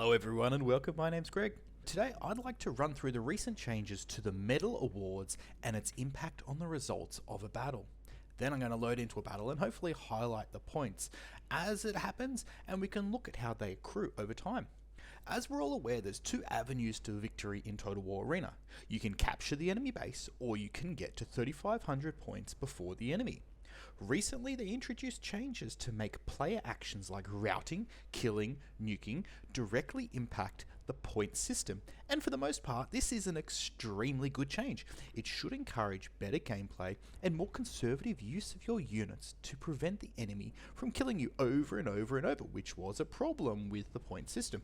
Hello everyone and welcome, my name's Greg. Today I'd like to run through the recent changes to the medal awards and its impact on the results of a battle. Then I'm going to load into a battle and hopefully highlight the points as it happens, and we can look at how they accrue over time. As we're all aware, there's two avenues to victory in Total War Arena. You can capture the enemy base, or you can get to 3,500 points before the enemy. Recently, they introduced changes to make player actions like routing, killing, nuking directly impact the point system, and for the most part, this is an extremely good change. It should encourage better gameplay and more conservative use of your units to prevent the enemy from killing you over and over and over, which was a problem with the point system.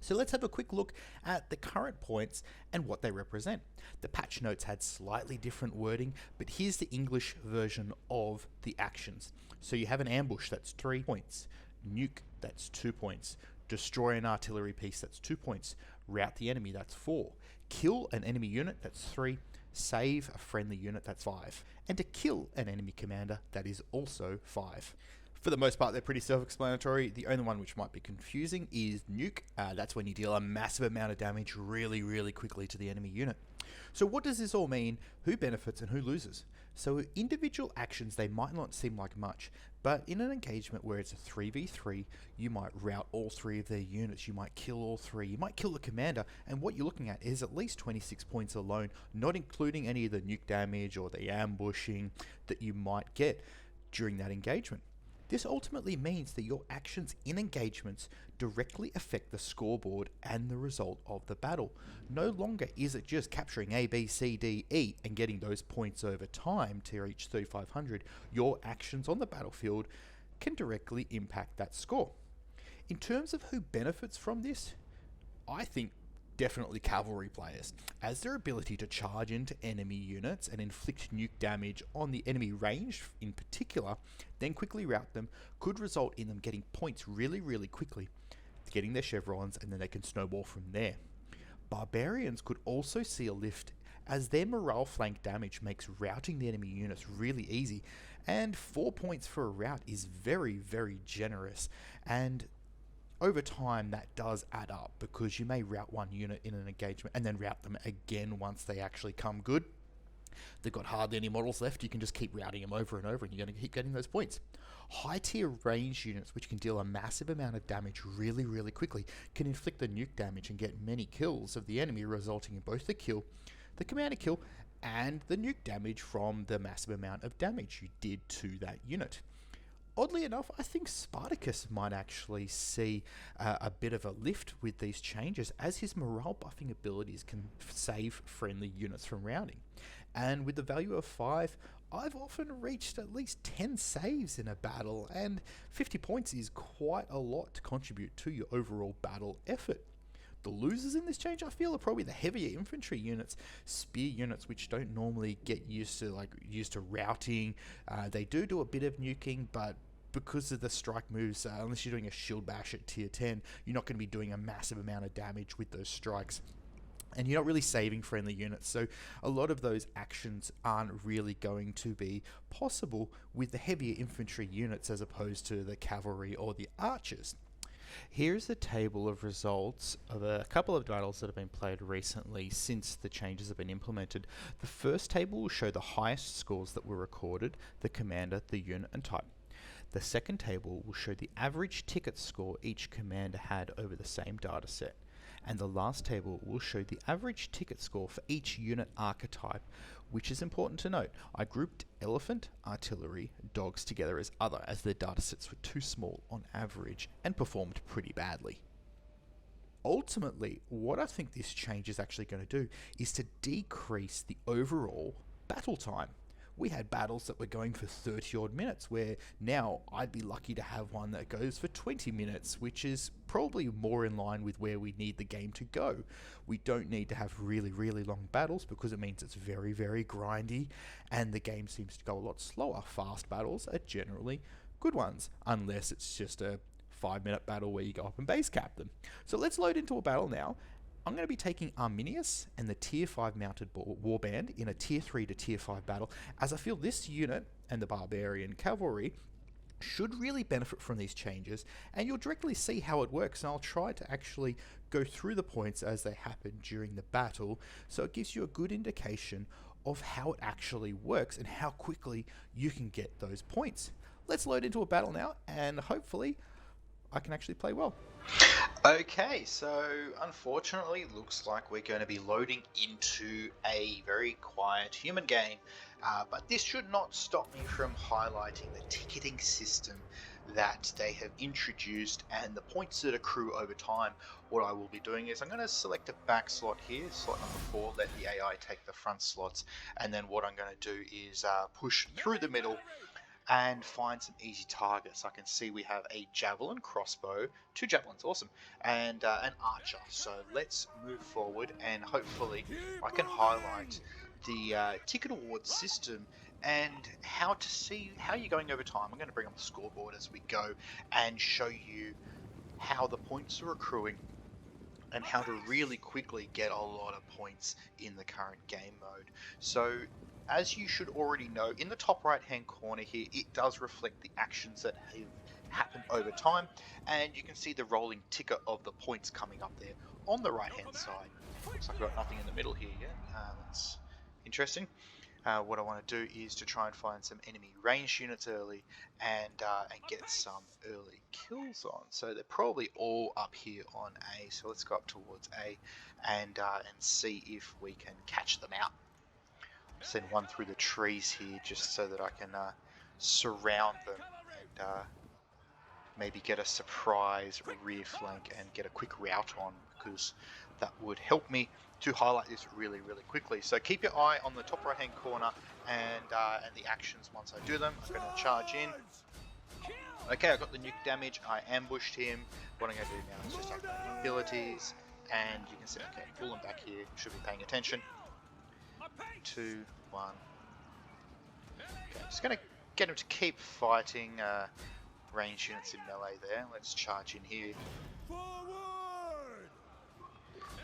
So let's have a quick look at the current points and what they represent. The patch notes had slightly different wording, but here's the English version of the actions. So you have an ambush, that's 3 points. Nuke, that's 2 points. Destroy an artillery piece, that's 2 points. Rout the enemy, that's 4. Kill an enemy unit, that's 3. Save a friendly unit, that's 5. And to kill an enemy commander, that is also 5. For the most part, they're pretty self-explanatory. The only one which might be confusing is nuke. That's when you deal a massive amount of damage really quickly to the enemy unit. So what does this all mean? Who benefits and who loses? So individual actions, they might not seem like much, but in an engagement where it's a 3v3, you might rout all 3 of their units, you might kill all 3, you might kill the commander, and what you're looking at is at least 26 points alone, not including any of the nuke damage or the ambushing that you might get during that engagement. This ultimately means that your actions in engagements directly affect the scoreboard and the result of the battle. No longer is it just capturing A, B, C, D, E and getting those points over time to reach 3,500. Your actions on the battlefield can directly impact that score. In terms of who benefits from this, I think definitely cavalry players, as their ability to charge into enemy units and inflict nuke damage on the enemy range in particular, then quickly rout them, could result in them getting points really quickly, getting their chevrons, and then they can snowball from there. Barbarians could also see a lift as their morale flank damage makes routing the enemy units really easy, and 4 points for a rout is very generous, and over time that does add up because you may rout one unit in an engagement and then rout them again once they actually come good. They've got hardly any models left, you can just keep routing them over and over and you're going to keep getting those points. High tier range units which can deal a massive amount of damage really quickly can inflict the nuke damage and get many kills of the enemy, resulting in both the kill, the commander kill, and the nuke damage from the massive amount of damage you did to that unit. Oddly enough, I think Spartacus might actually see a bit of a lift with these changes, as his morale buffing abilities can save friendly units from routing. And with the value of 5, I've often reached at least 10 saves in a battle, and 50 points is quite a lot to contribute to your overall battle effort. The losers in this change, I feel, are probably the heavier infantry units, spear units, which don't normally get used to routing. They do a bit of nuking, but because of the strike moves, unless you're doing a shield bash at tier 10, you're not going to be doing a massive amount of damage with those strikes. And you're not really saving friendly units, so a lot of those actions aren't really going to be possible with the heavier infantry units as opposed to the cavalry or the archers. Here's the table of results of a couple of battles that have been played recently since the changes have been implemented. The first table will show the highest scores that were recorded, the commander, the unit, and type. The second table will show the average ticket score each commander had over the same data set. And the last table will show the average ticket score for each unit archetype, which is important to note. I grouped elephant, artillery, dogs together as other, as their datasets were too small on average and performed pretty badly. Ultimately, what I think this change is actually going to do is to decrease the overall battle time. We had battles that were going for 30 odd minutes, where now I'd be lucky to have one that goes for 20 minutes, which is probably more in line with where we need the game to go. We don't need to have really long battles because it means it's very grindy and the game seems to go a lot slower. Fast battles are generally good ones, unless it's just a 5-minute battle where you go up and base cap them. So let's load into a battle now. I'm going to be taking Arminius and the tier 5 mounted warband in a tier 3 to tier 5 battle, as I feel this unit and the barbarian cavalry should really benefit from these changes, and you'll directly see how it works. And I'll try to actually go through the points as they happen during the battle, so it gives you a good indication of how it actually works and how quickly you can get those points. Let's load into a battle now, and hopefully I can actually play well. Okay, so unfortunately it looks like we're going to be loading into a very quiet human game, but this should not stop me from highlighting the ticketing system that they have introduced and the points that accrue over time. What I will be doing is I'm going to select a back slot here, slot number 4, let the AI take the front slots, and then what I'm going to do is push through the middle and find some easy targets. I can see we have a javelin, crossbow, 2 javelins, awesome, and an archer. So let's move forward, and hopefully I can highlight the ticket award system and how to see how you're going over time. I'm going to bring up the scoreboard as we go and show you how the points are accruing and how to really quickly get a lot of points in the current game mode. So as you should already know, in the top right hand corner here, it does reflect the actions that have happened over time, and you can see the rolling ticker of the points coming up there on the right hand side. Looks like I've got nothing in the middle here yet. That's interesting. What I want to do is to try and find some enemy range units early and get some early kills on. So they're probably all up here on A. So let's go up towards A and see if we can catch them out. Send one through the trees here just so that I can surround them and maybe get a surprise rear flank and get a quick rout on, because that would help me to highlight this really quickly. So keep your eye on the top right hand corner and the actions once I do them. I'm going to charge in. Okay, I got the nuke damage, I ambushed him. What I'm going to do now is just activate abilities, and you can see, okay, pull him back here, should be paying attention. 2, 1. Okay, just going to get him to keep fighting range units in melee there. Let's charge in here.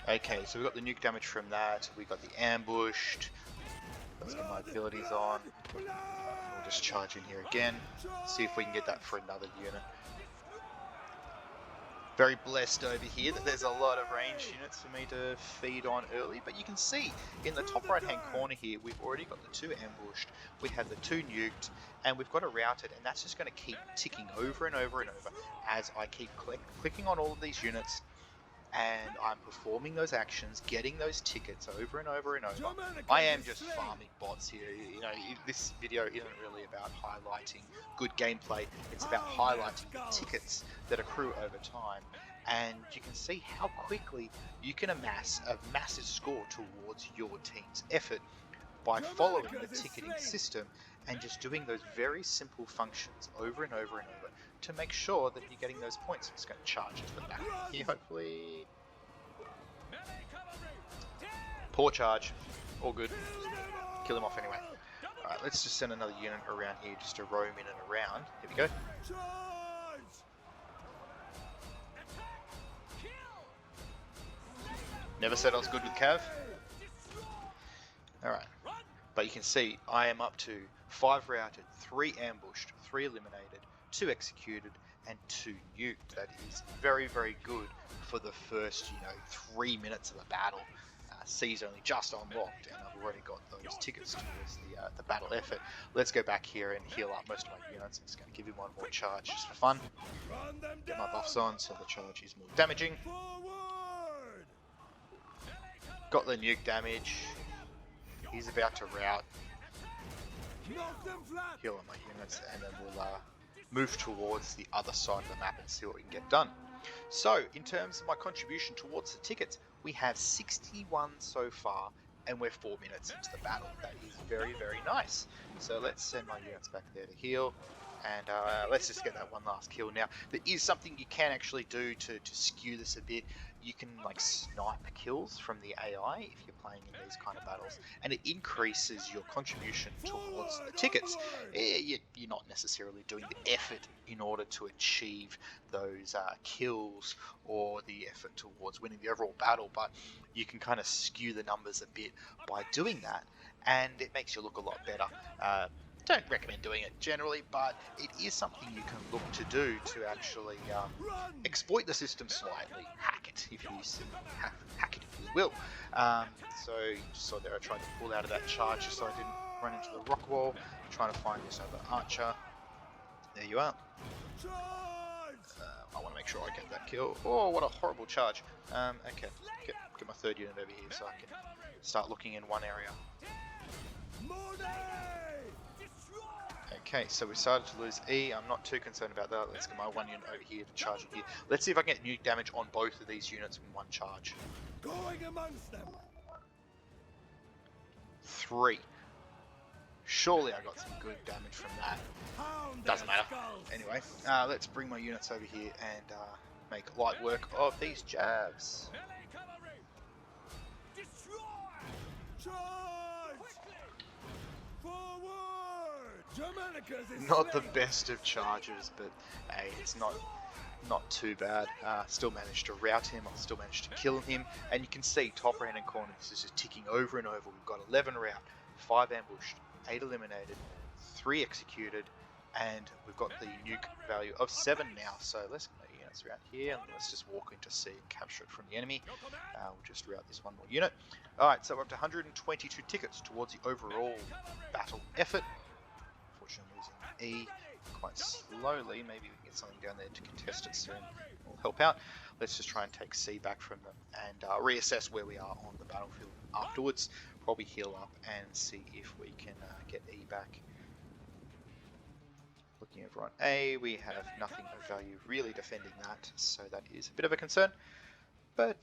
Okay, so we got the nuke damage from that, we got the ambushed. Let's get my abilities on. We'll just charge in here again, see if we can get that for another unit. Very blessed over here that there's a lot of range units for me to feed on early, but you can see in the top right hand corner here we've already got the 2 ambushed, we have the 2 nuked, and we've got a routed, and that's just going to keep ticking over and over and over as I keep clicking on all of these units, and I'm performing those actions, getting those tickets over and over and over. I am just farming bots here. You know, this video isn't really about highlighting good gameplay, it's about highlighting the tickets that accrue over time. And you can see how quickly you can amass a massive score towards your team's effort by following the ticketing system and just doing those very simple functions over and over and over to make sure that you're getting those points. I'm just going to charge into the back here, hopefully. Poor charge. All good. Kill him off anyway. Alright, let's just send another unit around here just to roam in and around. Here we go. Never said I was good with Cav. Alright. But you can see I am up to 5 routed, 3 ambushed, 3 eliminated, 2 executed, and 2 nuked. That is very good for the first, 3 minutes of a battle. C's only just unlocked, and I've already got those tickets towards the battle effort. Let's go back here and heal up most of my units. I'm just going to give him one more charge just for fun. Get my buffs on so the charge is more damaging. Got the nuke damage. He's about to rout. Heal on my units, and then we'll move towards the other side of the map and see what we can get done. So, in terms of my contribution towards the tickets, we have 61 so far, and we're 4 minutes into the battle. That is very nice. So let's send my units back there to heal, and let's just get that one last kill. Now, there is something you can actually do to skew this a bit. You can snipe kills from the AI if you're playing in these kind of battles, and it increases your contribution towards the tickets. You're not necessarily doing the effort in order to achieve those kills or the effort towards winning the overall battle, but you can kind of skew the numbers a bit by doing that, and it makes you look a lot better. Don't recommend doing it generally, but it is something you can look to do to actually exploit the system slightly, hack it if you hack it if you will. So you saw there I tried to pull out of that charge just so I didn't run into the rock wall, trying to find this other archer. There you are. I want to make sure I get that kill. Oh, what a horrible charge. Okay, get my third unit over here so I can start looking in one area. Okay, so we started to lose E. I'm not too concerned about that. Let's get my one unit over here to charge it here. Let's see if I can get nuke damage on both of these units in one charge. Going amongst them. 3. Surely I got some good damage from that. Doesn't matter. Anyway, let's bring my units over here and make light work of these jabs. Not the best of charges, but hey, it's not too bad. Still managed to rout him, I'll still managed to kill him, and you can see top right hand corner, this is just ticking over and over. We've got 11 rout, 5 ambushed, 8 eliminated, 3 executed, and we've got the nuke value of 7 now. So let's get my units around here, and let's just walk into C and capture it from the enemy. We'll just route this one more unit. Alright, so we're up to 122 tickets towards the overall battle effort. Unfortunately losing E quite slowly. Maybe we can get something down there to contest it soon. Will help out. Let's just try and take C back from them and reassess where we are on the battlefield afterwards. Probably heal up and see if we can get E back. Looking over on A, we have nothing of value really defending that, so that is a bit of a concern. But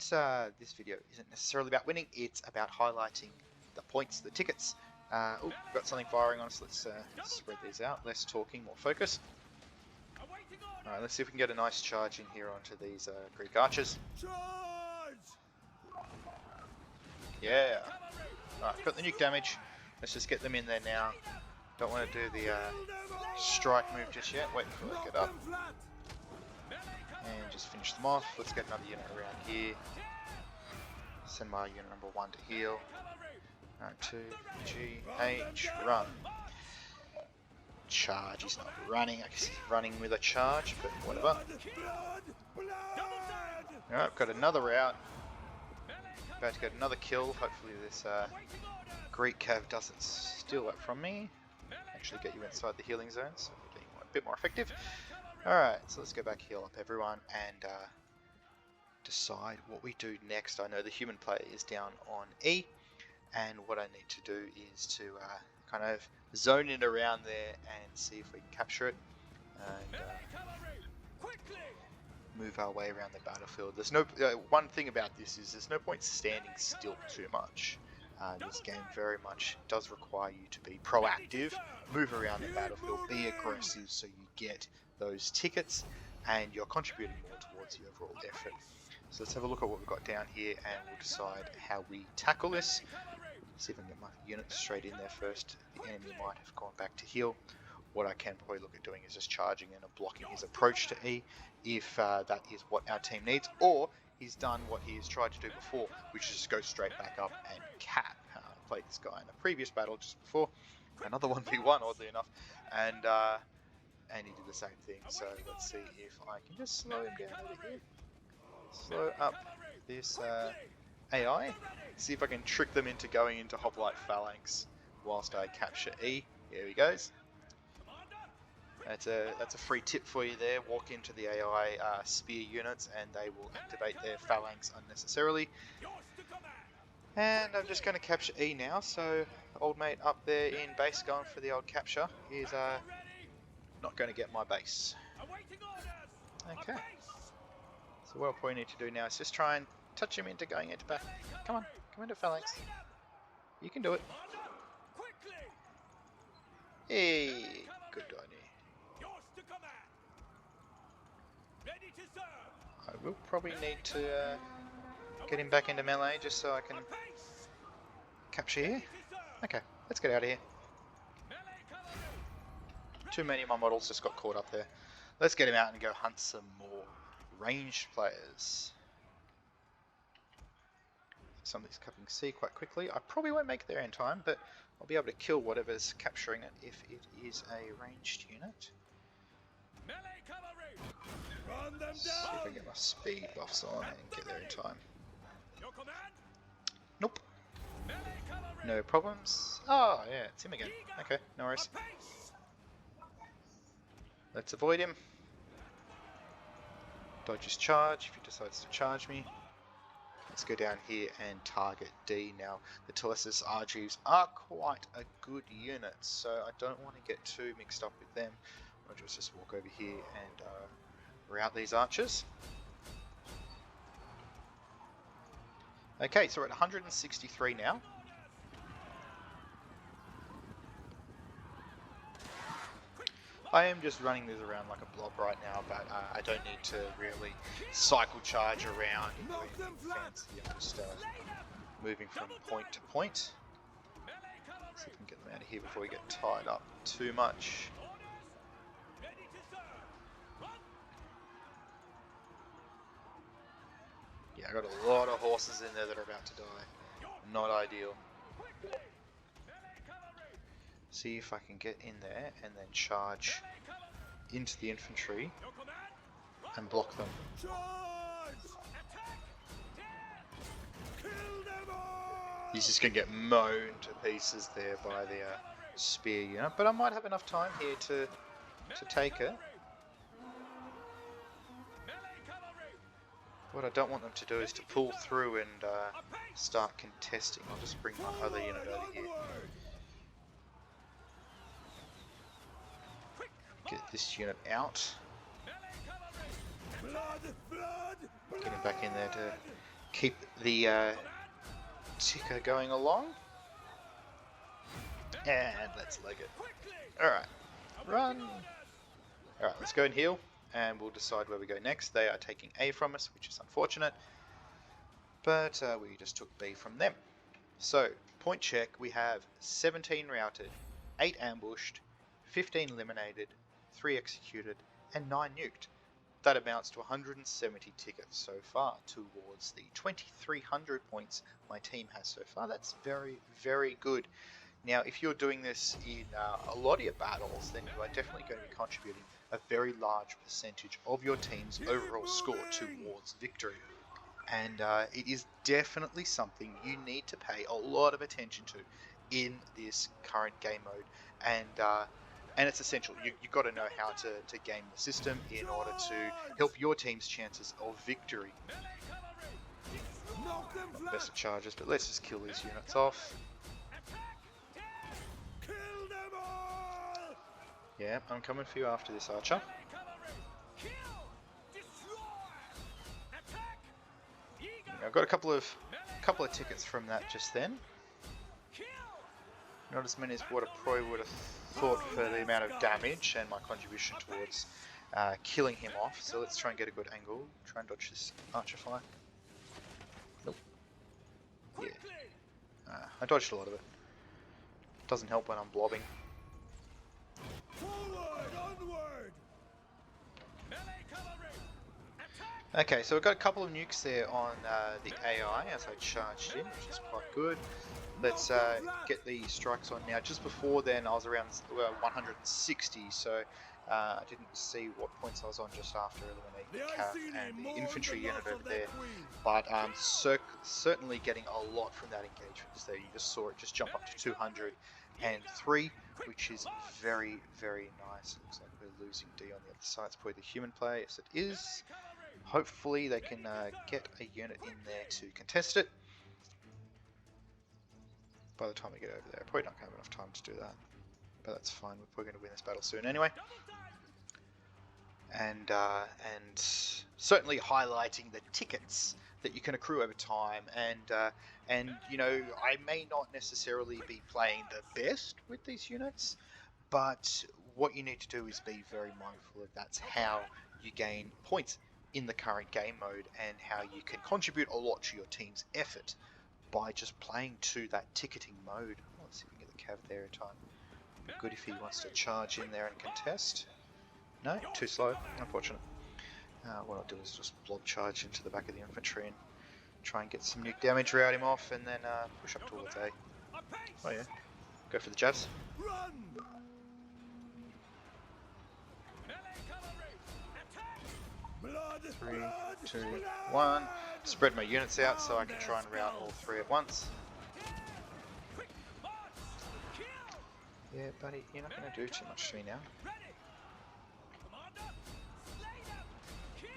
this video isn't necessarily about winning, it's about highlighting the points, the tickets. Oh, we've got something firing on us. Let's spread these out. Less talking, more focus. Alright, let's see if we can get a nice charge in here onto these Greek archers. Yeah. Alright, got the nuke damage. Let's just get them in there now. Don't want to do the strike move just yet. Wait until they get up. And just finish them off. Let's get another unit around here. Send my unit number 1 to heal. 2, G, H, run. Charge, he's not running, I guess he's running with a charge, but whatever. Alright, got another route. About to get another kill, hopefully this Greek cav doesn't steal that from me. Actually get you inside the healing zone, so we're being a bit more effective. Alright, so let's go back, heal up everyone, and decide what we do next. I know the human player is down on E. And what I need to do is to kind of zone in around there and see if we can capture it and move our way around the battlefield. There's no one thing about this is there's no point standing still too much. This game very much does require you to be proactive, move around the battlefield, be aggressive so you get those tickets and you're contributing more towards the overall effort. So let's have a look at what we've got down here and we'll decide how we tackle this. See if I can get my unit straight in there first. The enemy might have gone back to heal. What I can probably look at doing is just charging in and blocking his approach to E if that is what our team needs, or he's done what he has tried to do before, which is just go straight back up and cap. I played this guy in a previous battle just before, another 1v1 oddly enough, and he did the same thing. So let's see if I can just slow him down over here. Slow up this AI, see if I can trick them into going into Hoplite Phalanx whilst I capture E. Here he goes. That's a free tip for you there. Walk into the AI spear units and they will activate their Phalanx unnecessarily. And I'm just going to capture E now, so old mate up there in base going for the old capture is not going to get my base. Okay. So what I probably need to do now is just try and touch him into going into back. Come on, come into Phalanx. You can do it. Hey, good idea. I will probably need to get him back into melee just so I can capture here. Okay, let's get out of here. Too many of my models just got caught up there. Let's get him out and go hunt some more ranged players. Somebody's covering C quite quickly. I probably won't make it there in time, but I'll be able to kill whatever's capturing it if it is a ranged unit. Melee cavalry! Run them See if I down! can get my speed buffs on and get there in time. Your command? Nope, Melee cavalry! no problems. Oh yeah, it's him again. Okay, no worries. Apace! Let's avoid him. Dodge his charge if he decides to charge me. Let's go down here and target D. Now, the Telesis Argives are quite a good unit, so I don't want to get too mixed up with them. I'll just walk over here and route these archers. Okay, so we're at 163 now. I am just running this around like a blob right now, but I don't need to really cycle charge around and do anything fancy. I'm just moving from point to point. See if we can get them out of here before we get tied up too much. Ready to serve! Run! Yeah, I got a lot of horses in there that are about to die. Not ideal. Quickly! Melee cavalry! See if I can get in there and then charge Melee cavalry! into the infantry Your command? Run! and block them. Charge! Attack! Death! Kill them all! He's just going to get mown to pieces there by the spear unit, but I might have enough time here to take it. Melee cavalry! What I don't want them to do is to pull through and start contesting. I'll just bring my other unit over here. Get this unit out. Blood! Blood! Get him back in there to keep the ticker going along. And let's leg it. Alright, run. Alright, let's go and heal, and we'll decide where we go next. They are taking A from us, which is unfortunate, but we just took B from them. So, point check, we have 17 routed, 8 ambushed, 15 eliminated, 3 executed, and 9 nuked. That amounts to 170 tickets so far towards the 2,300 points my team has so far. That's very, very good. Now, if you're doing this in a lot of your battles, then you are definitely going to be contributing a very large percentage of your team's overall score towards victory. And it is definitely something you need to pay a lot of attention to in this current game mode. And it's essential. You've got to know how to game the system in order to help your team's chances of victory. Knock them flat! Best of charges, but let's just kill these units off. Kill them all! Yeah, I'm coming for you after this, Archer. Kill! Destroy! Attack! Eager! I've got a couple of tickets from that just then. Kill! Not as many as what I probably would have thought for the amount of damage and my contribution towards killing him off. So let's try and get a good angle. Try and dodge this archer fire. Nope. Yeah. I dodged a lot of it. Doesn't help when I'm blobbing. Forward! Onward! Melee cavalry! Attack! Okay, so we've got a couple of nukes there on the AI as I charged in, which is quite good. Let's get the strikes on now. Just before then, I was around 160, so I didn't see what points I was on just after eliminating the cav and the infantry unit over there. But certainly getting a lot from that engagement there. You just saw it just jump up to 203, which is very, very nice. Looks like we're losing D on the other side. It's probably the human play. Yes, it is. Hopefully they can get a unit in there to contest it. By the time we get over there, probably not going to have enough time to do that, but that's fine. We're probably going to win this battle soon anyway. And certainly highlighting the tickets that you can accrue over time, and you know, I may not necessarily be playing the best with these units, but what you need to do is be very mindful of that's how you gain points in the current game mode, and how you can contribute a lot to your team's effort by just playing to that ticketing mode. Let's see if we can get the cav there in time. Be good if he wants to charge in there and contest. No, too slow, unfortunate. What I'll do is just blob charge into the back of the infantry and try and get some nuke damage, route him off, and then push up towards A. Oh yeah, Go for the jabs. Run! Melee cavalry! Attack! Blood! 3, blood, 2, blood! 1. Spread my units out so I can try and rout all 3 at once. Quick march! Kill! Yeah, buddy, you're not going to do too much to me now. Ready! Commander! Slay them! Kill!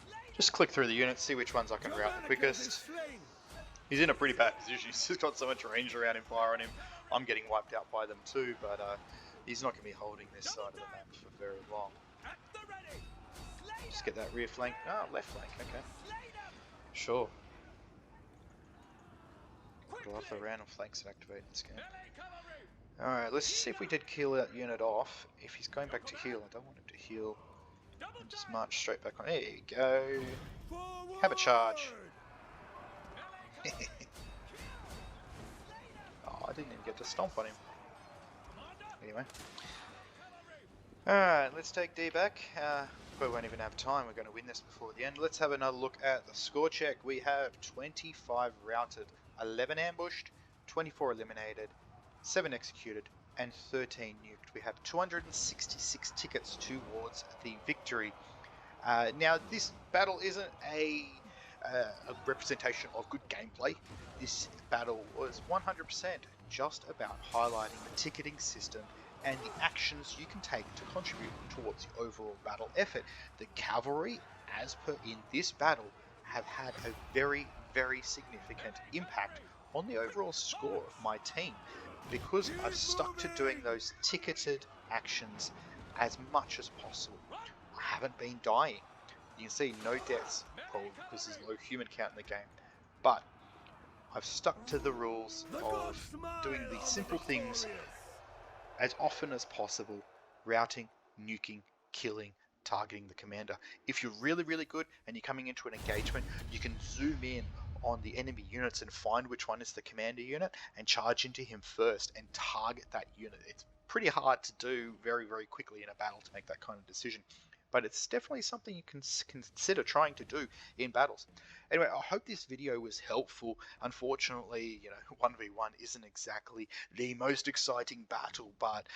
Slay Just click through the units, see which ones I can rout the quickest. He's in a pretty bad position. He's just got so much range around him, fire on him. I'm getting wiped out by them too, but he's not going to be holding this side of the map for very long. At the ready! Slay Just them! get that rear flank. Oh, left flank, okay. Slay them! Sure. I Quickly! love the random flanks that activate in this game. Melee cavalry! Alright, let's see if we did kill that unit off. If he's going back to heal, I don't want him to heal. Double And just time! march straight back on. There you go. Forward! Have a charge. Melee cavalry! Oh, I didn't even get to stomp on him. Commander! Anyway. Cavalry! Alright, let's take D back. We won't even have time. We're going to win this before the end. Let's have another look at the score check. We have 25 routed, 11 ambushed, 24 eliminated, 7 executed, and 13 nuked. We have 266 tickets towards the victory. Now, this battle isn't a representation of good gameplay. This battle was 100% just about highlighting the ticketing system and the actions you can take to contribute towards the overall battle effort. The cavalry, as per in this battle, have had a very, very significant impact on the overall score of my team, because I've stuck to doing those ticketed actions as much as possible. I haven't been dying. You can see no deaths, probably because there's low human count in the game, but I've stuck to the rules of doing the simple things as often as possible: routing, nuking, killing, targeting the commander. If you're really, really good and you're coming into an engagement, you can zoom in on the enemy units and find which one is the commander unit and charge into him first and target that unit. It's pretty hard to do very, very quickly in a battle to make that kind of decision, but it's definitely something you can consider trying to do in battles. Anyway, I hope this video was helpful. Unfortunately, 1v1 isn't exactly the most exciting battle, but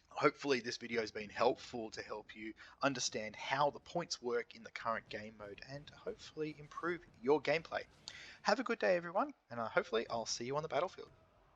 hopefully this video has been helpful to help you understand how the points work in the current game mode and hopefully improve your gameplay. Have a good day, everyone, and hopefully I'll see you on the battlefield.